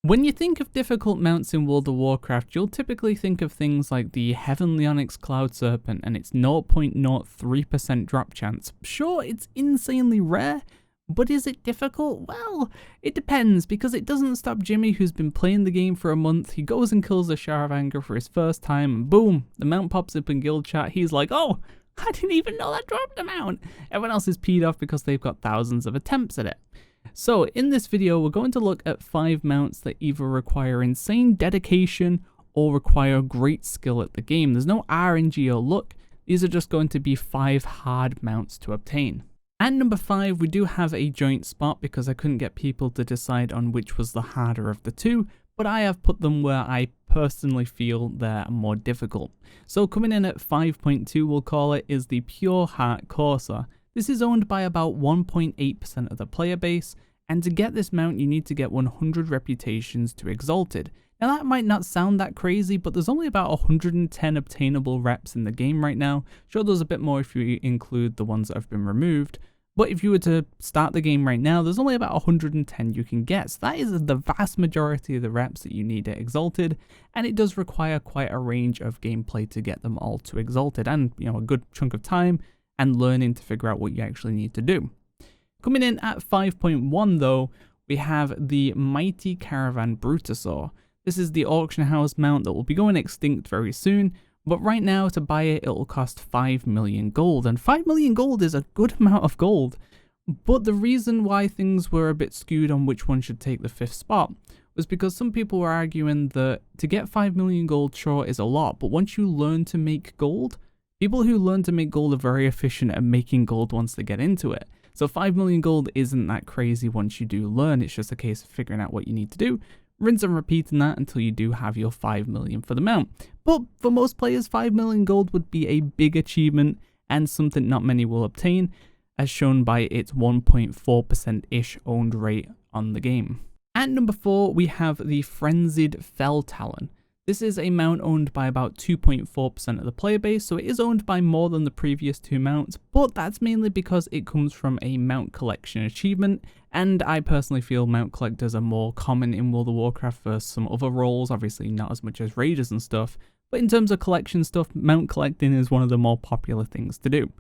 When you think of difficult mounts in World of Warcraft, you'll typically think of things like the Heavenly Onyx Cloud Serpent and its 0.03% drop chance. Sure, it's insanely rare, but is it difficult? Well, it depends, because it doesn't stop Jimmy, who's been playing the game for a month. He goes and kills a Caravan for his first time, and boom, the mount pops up in guild chat. He's like, oh, I didn't even know that dropped the mount. Everyone else is peed off because they've got thousands of attempts at it. So in this video, we're going to look at 5 mounts that either require insane dedication or require great skill at the game. There's no RNG or luck. These are just going to be 5 hard mounts to obtain. At number 5, we do have a joint spot because I couldn't get people to decide on which was the harder of the two, but I have put them where I personally feel they're more difficult. So coming in at 5.2, we'll call it, is the Pure Heart Courser. This is owned by about 1.8% of the player base, and to get this mount you need to get 100 reputations to Exalted. Now that might not sound that crazy, but there's only about 110 obtainable reps in the game right now. Sure, there's a bit more if you include the ones that have been removed, but if you were to start the game right now, there's only about 110 you can get. So that is the vast majority of the reps that you need at Exalted, and it does require quite a range of gameplay to get them all to Exalted, and a good chunk of time and learning to figure out what you actually need to do. Coming in at 5.1 though, we have the mighty Caravan Brutus. This is the auction house mount that will be going extinct very soon, but right now to buy it, it'll cost 5 million gold, and 5 million gold is a good amount of gold. But the reason why things were a bit skewed on which one should take the 5th spot was because some people were arguing that to get 5 million gold sure is a lot, but once you learn to make gold, people who learn to make gold are very efficient at making gold once they get into it. So 5 million gold isn't that crazy once you do learn. It's just a case of figuring out what you need to do, rinse and repeat in that until you do have your 5 million for the mount. But for most players, 5 million gold would be a big achievement and something not many will obtain, as shown by its 1.4%-ish owned rate on the game. At number 4, we have the Frenzied Fell Talon. This is a mount owned by about 2.4% of the player base, so it is owned by more than the previous 2 mounts, but that's mainly because it comes from a mount collection achievement, and I personally feel mount collectors are more common in World of Warcraft versus some other roles, obviously not as much as raiders and stuff, but in terms of collection stuff, mount collecting is one of the more popular things to do.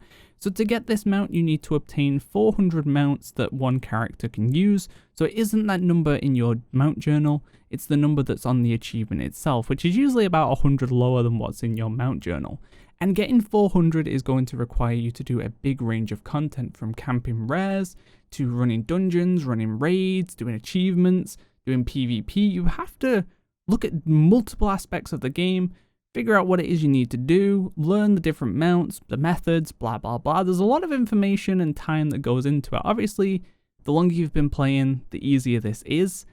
So to get this mount, you need to obtain 400 mounts that one character can use. So it isn't that number in your mount journal, it's the number that's on the achievement itself, which is usually about 100 lower than what's in your mount journal. And getting 400 is going to require you to do a big range of content, from camping rares, to running dungeons, running raids, doing achievements, doing PvP. You have to look at multiple aspects of the game, figure out what it is you need to do, learn the different mounts, the methods, blah blah blah. There's a lot of information and time that goes into it. Obviously, the longer you've been playing, the easier this is.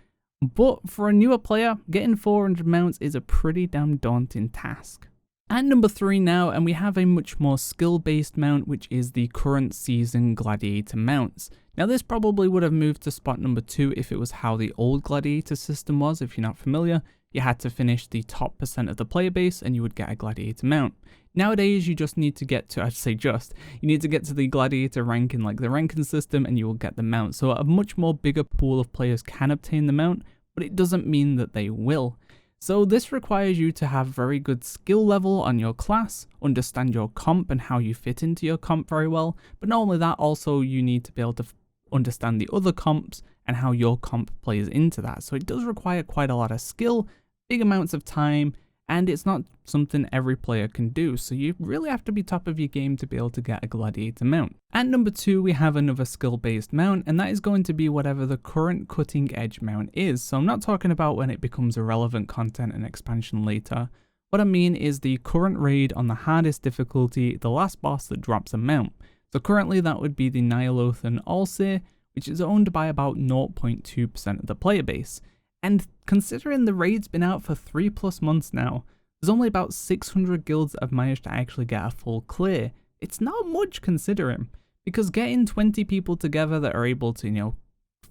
But for a newer player, getting 400 mounts is a pretty damn daunting task. At number 3 now, and we have a much more skill-based mount, which is the current season Gladiator Mounts. Now this probably would have moved to spot number 2 if it was how the old Gladiator system was. If you're not familiar, you had to finish the top % of the player base and you would get a Gladiator mount. Nowadays, you just need to get to, you need to get to the Gladiator rank in like the ranking system and you will get the mount. So a much more bigger pool of players can obtain the mount, but it doesn't mean that they will. So this requires you to have very good skill level on your class, understand your comp and how you fit into your comp very well, but not only that, also you need to be able to understand the other comps and how your comp plays into that. So it does require quite a lot of skill, big amounts of time, and it's not something every player can do, so you really have to be top of your game to be able to get a Gladiator mount. At number 2, we have another skill-based mount, and that is going to be whatever the current cutting edge mount is. So I'm not talking about when it becomes irrelevant content and expansion later. What I mean is the current raid on the hardest difficulty, the last boss that drops a mount. So currently that would be the Nyalothan Allseer, which is owned by about 0.2% of the player base. And considering the raid's been out for 3+ months now, there's only about 600 guilds that have managed to actually get a full clear. It's not much considering, because getting 20 people together that are able to,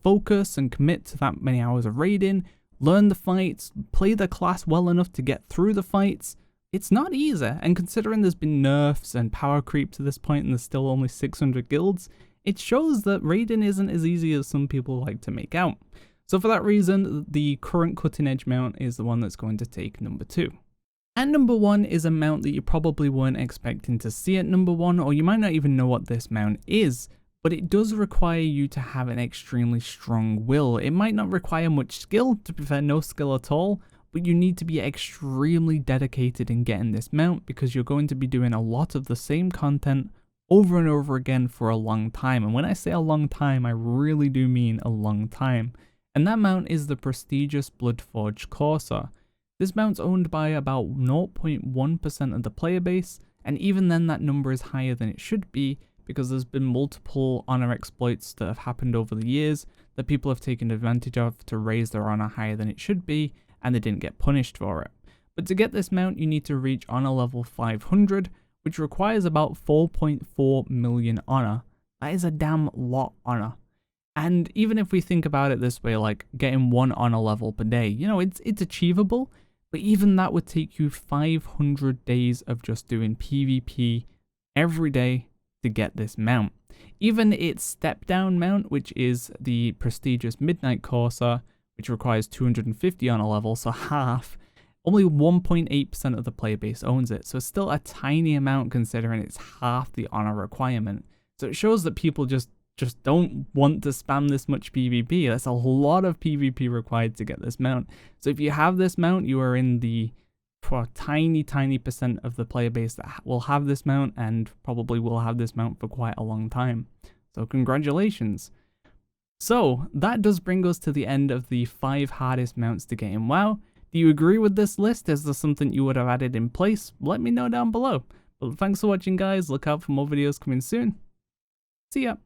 focus and commit to that many hours of raiding, learn the fights, play the class well enough to get through the fights, it's not easy. And considering there's been nerfs and power creep to this point and there's still only 600 guilds, it shows that raiding isn't as easy as some people like to make out. So for that reason, the current cutting edge mount is the one that's going to take number 2. And number 1 is a mount that you probably weren't expecting to see at number 1, or you might not even know what this mount is, but it does require you to have an extremely strong will. It might not require much skill, to be fair, no skill at all, but you need to be extremely dedicated in getting this mount because you're going to be doing a lot of the same content over and over again for a long time. And when I say a long time, I really do mean a long time. And that mount is the prestigious Bloodforgecosa. This mount's owned by about 0.1% of the player base, and even then that number is higher than it should be because there's been multiple honor exploits that have happened over the years that people have taken advantage of to raise their honor higher than it should be, and they didn't get punished for it. But to get this mount, you need to reach honor level 500, which requires about 4.4 million honor. That is a damn lot honor. And even if we think about it this way, like getting 1 honor level per day, you know, it's achievable, but even that would take you 500 days of just doing PvP every day to get this mount. Even its step down mount, which is the prestigious Midnight Corsair, which requires 250 honor level, so half, only 1.8% of the player base owns it, so it's still a tiny amount considering it's half the honor requirement. So it shows that people just don't want to spam this much PvP. That's a lot of PvP required to get this mount. So if you have this mount, you are in the tiny percent of the player base that will have this mount, and probably will have this mount for quite a long time. So congratulations. So that does bring us to the end of the 5 hardest mounts to get in WoW. Do you agree with this list? Is there something you would have added in place? Let me know down below. But thanks for watching, guys. Look out for more videos coming soon. See ya.